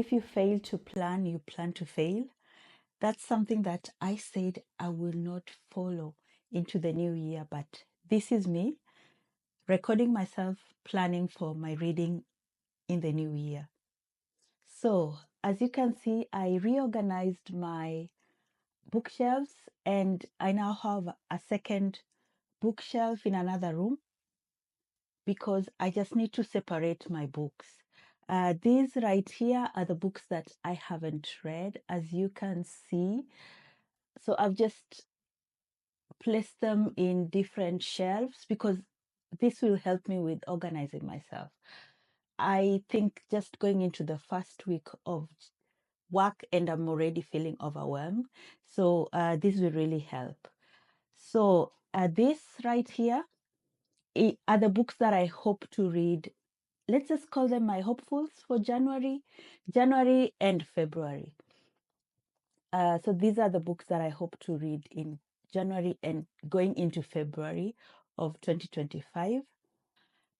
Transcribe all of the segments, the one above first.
if you fail to plan, you plan to fail. That's something that I said I will not follow into the new year, but this is me recording myself planning for my reading in the new year. So, as you can see, I reorganized my bookshelves and I now have a second bookshelf in another room because I just need to separate my books. These right here are the books that I haven't read, as you can see. So I've just placed them in different shelves because this will help me with organizing myself. I think just going into the first week of work and I'm already feeling overwhelmed. So this will really help. So this right here are the books that I hope to read. Let's just call them my hopefuls for January and February. So these are the books that I hope to read in January and going into February of 2025.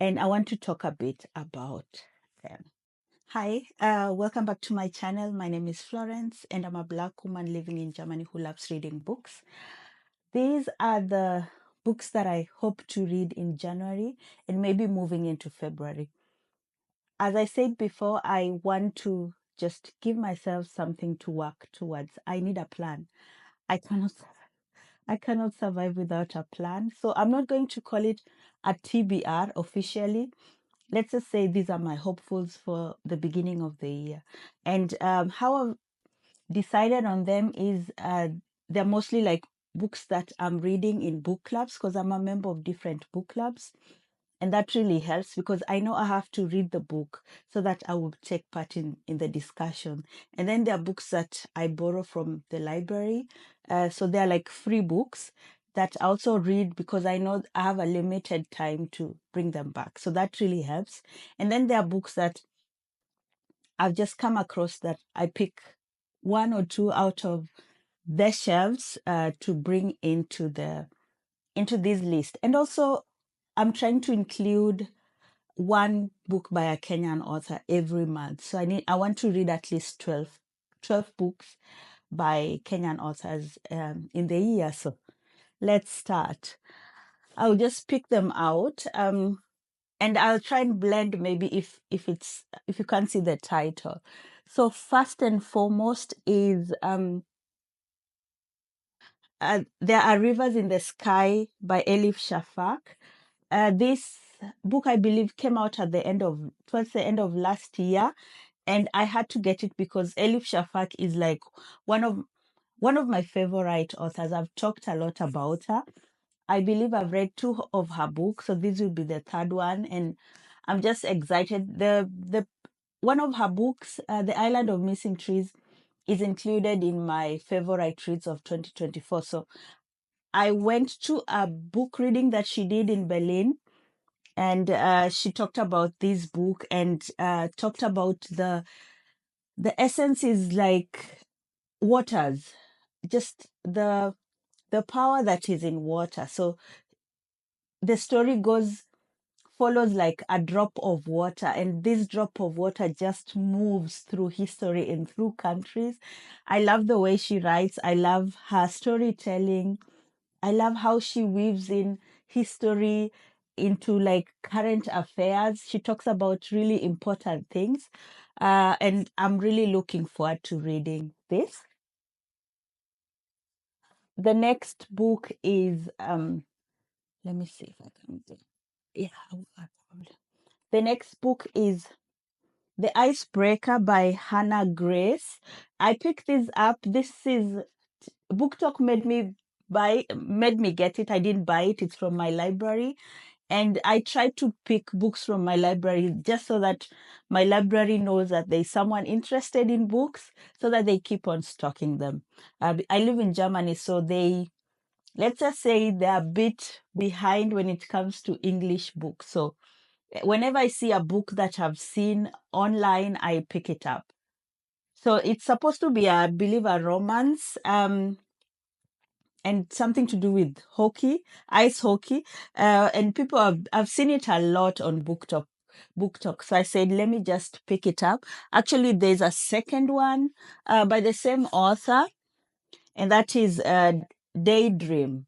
And I want to talk a bit about them. Hi, welcome back to my channel. My name is Florence and I'm a Black woman living in Germany who loves reading books. These are the books that I hope to read in January and maybe moving into February. As I said before, I want to just give myself something to work towards. I need a plan. I cannot survive without a plan. So I'm not going to call it a TBR officially. Let's just say these are my hopefuls for the beginning of the year. And how I've decided on them is they're mostly like books that I'm reading in book clubs because I'm a member of different book clubs. And that really helps because I know I have to read the book so that I will take part in the discussion. And then there are books that I borrow from the library. So they're like free books that I also read because I know I have a limited time to bring them back. So that really helps. And then there are books that I've just come across that I pick one or two out of the shelves to bring into this list. And also I'm trying to include one book by a Kenyan author every month. So I want to read at least 12 books by Kenyan authors in the year. So let's start. I'll just pick them out. And I'll try and blend maybe if you can't see the title. So first and foremost is There Are Rivers in the Sky by Elif Shafak. This book, I believe, came out towards the end of last year, and I had to get it because Elif Shafak is like one of my favorite authors. I've talked a lot about her. I believe I've read 2 of her books, so this will be the 3rd one, and I'm just excited. The one of her books, The Island of Missing Trees, is included in my favorite reads of 2024. So I went to a book reading that she did in Berlin, and she talked about this book and talked about the essence is like waters, just the power that is in water. So the story follows like a drop of water, and this drop of water just moves through history and through countries. I love the way she writes. I love her storytelling. I love how she weaves in history into like current affairs. She talks about really important things. And I'm really looking forward to reading this. The next book is let me see if I can do. Yeah, probably. The next book is The Icebreaker by Hannah Grace. I picked this up. This is Book Talk made me get it. I didn't buy it. It's from my library. And I try to pick books from my library just so that my library knows that there's someone interested in books so that they keep on stocking them. I live in Germany, so let's just say they're a bit behind when it comes to English books. So whenever I see a book that I've seen online, I pick it up. So it's supposed to be, I believe, a romance. And something to do with hockey, ice hockey. And I've seen it a lot on BookTok. book talk. So I said, let me just pick it up. Actually, there's a second one by the same author, and that is Daydream,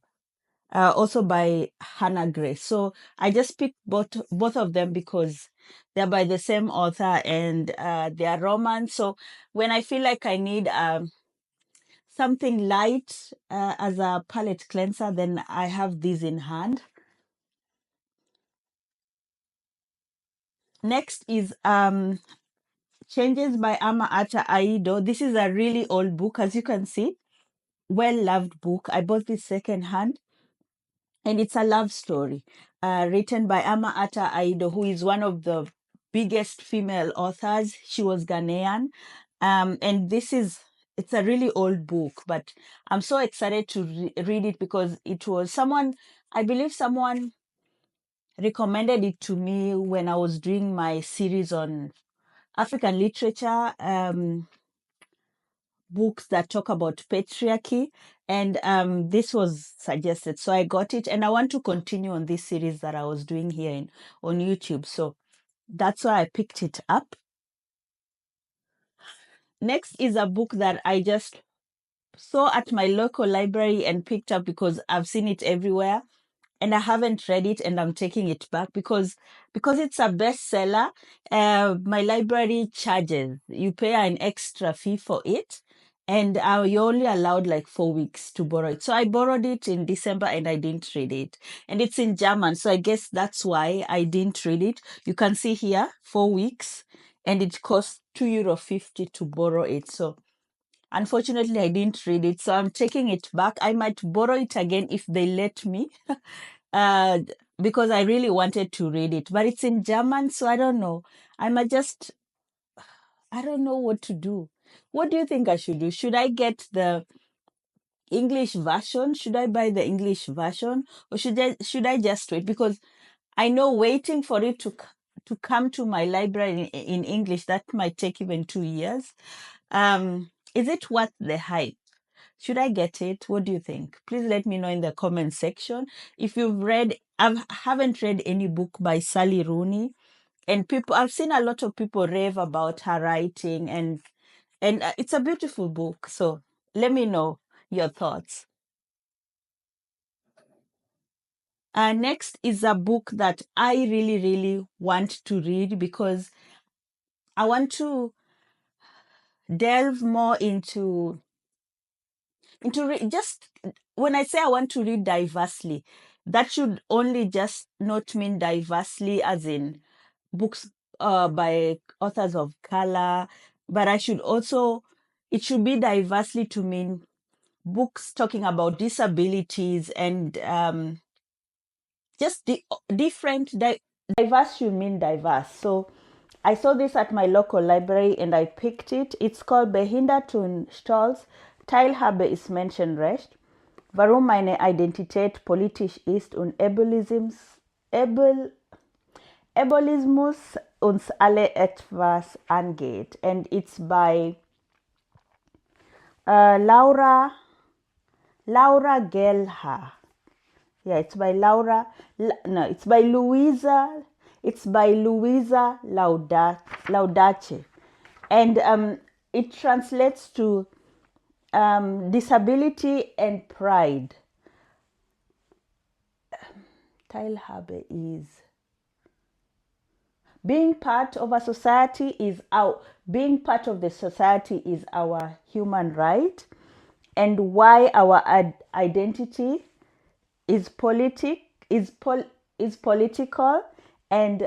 also by Hannah Grace. So I just picked both of them because they're by the same author and they are romance. So when I feel like I need something light as a palette cleanser, then I have these in hand. Next is Changes by Ama Ata Aidoo. This is a really old book, as you can see. Well-loved book. I bought this secondhand, and it's a love story written by Ama Ata Aidoo, who is one of the biggest female authors. She was Ghanaian. And it's a really old book, but I'm so excited to read it because it was I believe someone recommended it to me when I was doing my series on African literature, books that talk about patriarchy, and this was suggested. So I got it, and I want to continue on this series that I was doing here on YouTube. So that's why I picked it up. Next is a book that I just saw at my local library and picked up because I've seen it everywhere. And I haven't read it, and I'm taking it back because it's a bestseller. My library charges. You pay an extra fee for it, and you're only allowed like 4 weeks to borrow it. So I borrowed it in December, and I didn't read it. And it's in German, so I guess that's why I didn't read it. You can see here 4 weeks, and it costs €2.50 to borrow it. So unfortunately, I didn't read it, so I'm taking it back. I might borrow it again if they let me. Because I really wanted to read it, but it's in German, so I don't know. I don't know what to do. What do you think I should do? Should I get the English version? Should I buy the English version, or should I just wait? Because I know waiting for it to come to my library in English, that might take even 2 years. Is it worth the hype? Should I get it? What do you think? Please let me know in the comment section. If you've read, I haven't read any book by Sally Rooney, and I've seen a lot of people rave about her writing, and it's a beautiful book. So let me know your thoughts. Next is a book that I really, really want to read because I want to delve more into just when I say I want to read diversely, that should only just not mean diversely as in books by authors of color, but it should be diversely to mean books talking about disabilities and just different. Diverse should mean diverse. So I saw this at my local library and I picked it. It's called Behindert und Stolz. Teil habe ich Menschen recht. Warum meine Identität politisch ist und Ebolismus uns alle etwas angeht. And it's by Laura Gelha. Yeah, it's by it's by Luisa. It's by Luisa Laudace. And it translates to disability and pride. Teilhabe is being part of a society being part of the society is our human right, and why our identity is political, and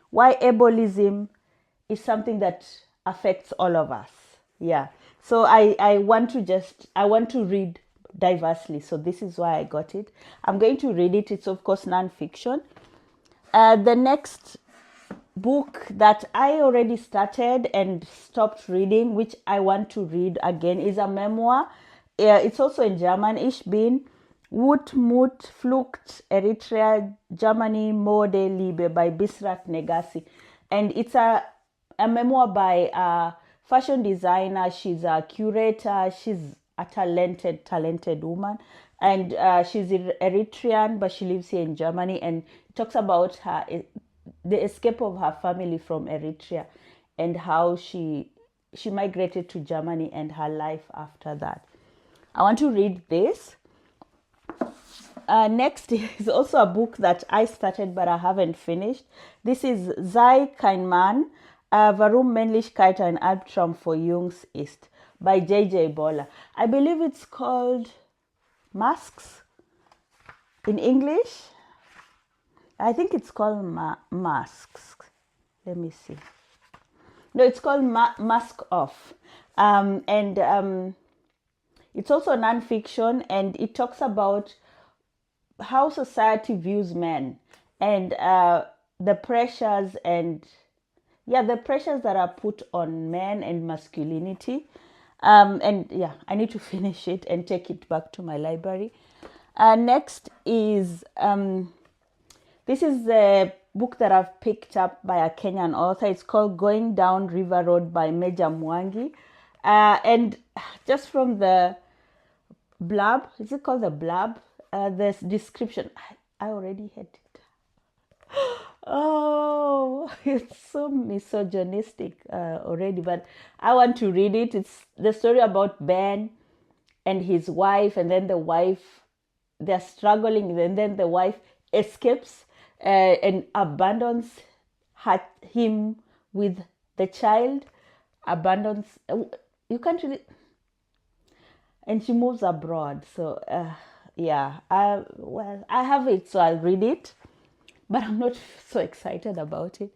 why ableism is something that affects all of us. Yeah. So I want to read diversely. So this is why I got it. I'm going to read it. It's of course nonfiction. The next book that I already started and stopped reading, which I want to read again, is a memoir. It's also in German. Ich bin Mut, Flucht, Eritrea, Germany, Mode, Liebe by Bisrat Negassi. And it's a memoir by a fashion designer. She's a curator. She's a talented woman. And she's Eritrean, but she lives here in Germany. And it talks about the escape of her family from Eritrea, and how she migrated to Germany and her life after that. I want to read this. Next is also a book that I started but I haven't finished. This is Sei kein Mann, Warum Männlichkeit ein Albtraum für Jungs ist by J.J. Bola. I believe it's called Masks in English. I think it's called Masks. Let me see. No, it's called Mask Off. It's also non-fiction, and it talks about how society views men and the pressures the pressures that are put on men and masculinity. I need to finish it and take it back to my library. Next is this is the book that I've picked up by a Kenyan author. It's called Going Down River Road by Mejja Mwangi. And just from the blurb, is it called the blurb? The description, I already had it. Oh, it's so misogynistic already, but I want to read it. It's the story about Ben and his wife, and then the wife, they're struggling, and then the wife escapes and abandons him with the child, you can't really, and she moves abroad. So I have it, so I'll read it, but I'm not so excited about it.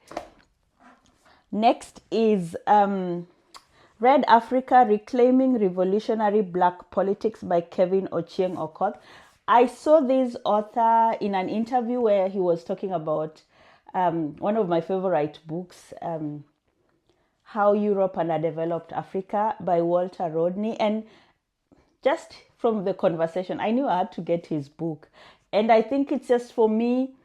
Next is Red Africa, Reclaiming Revolutionary Black Politics by Kevin Ochieng Okoth. I saw this author in an interview where he was talking about one of my favorite books, How Europe Underdeveloped Africa by Walter Rodney. And just from the conversation, I knew I had to get his book. And I think it's just, for me,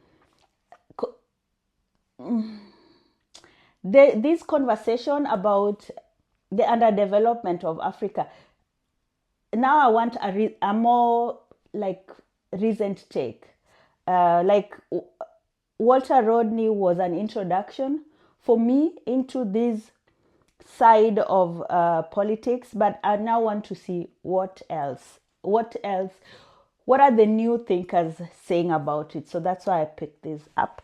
this conversation about the underdevelopment of Africa, now I want a more like recent take. Like Walter Rodney was an introduction for me into this side of politics, but I now want to see what else. What are the new thinkers saying about it? So that's why I picked this up.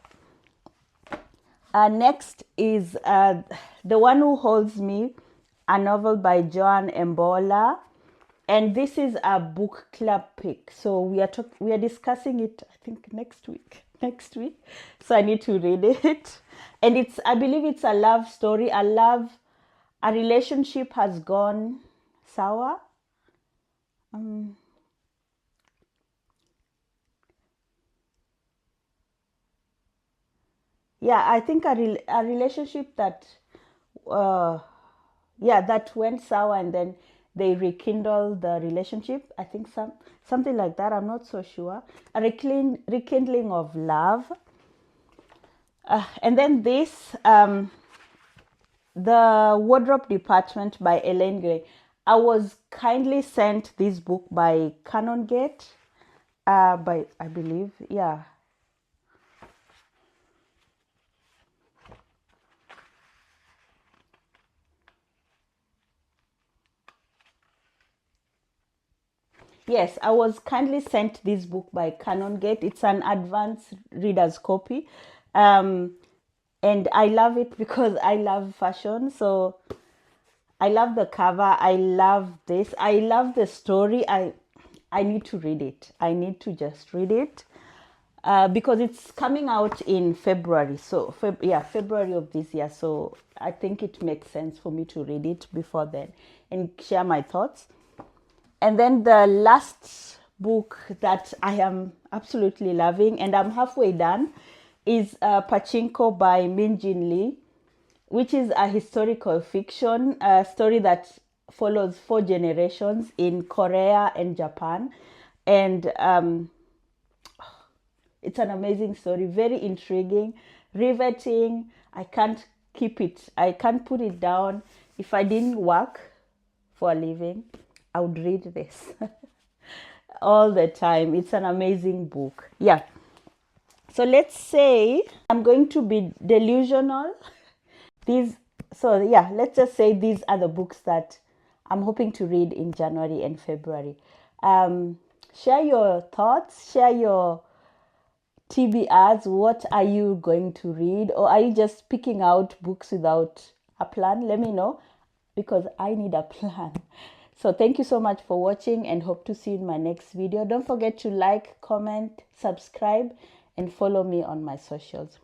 Next is The One Who Holds Me, a novel by Joan Embola. And this is a book club pick. So we are discussing it, I think, next week. So I need to read it. And I believe it's a love story. A relationship has gone sour. I think a relationship that that went sour, and then they rekindle the relationship. I think something like that. I'm not so sure. A rekindling of love. And then this, The Wardrobe Department by Elaine Gray. I was kindly sent this book by Canongate, by, I believe, Yes, I was kindly sent this book by Canongate. It's an advanced reader's copy. And I love it because I love fashion. So I love the cover. I love this. I love the story. I need to read it. I need to just read it because it's coming out in February. So February of this year. So I think it makes sense for me to read it before then and share my thoughts. And then the last book that I am absolutely loving, and I'm halfway done, is Pachinko by Min Jin Lee, which is a historical fiction, a story that follows 4 generations in Korea and Japan. And it's an amazing story, very intriguing, riveting. I can't put it down. If I didn't work for a living, I would read this all the time. It's an amazing book. So let's say I'm going to be delusional. Let's just say these are the books that I'm hoping to read in January and February. Share your thoughts, share your TBRs. What are you going to read? Or are you just picking out books without a plan? Let me know, because I need a plan. So thank you so much for watching, and hope to see you in my next video. Don't forget to like, comment, subscribe, and follow me on my socials.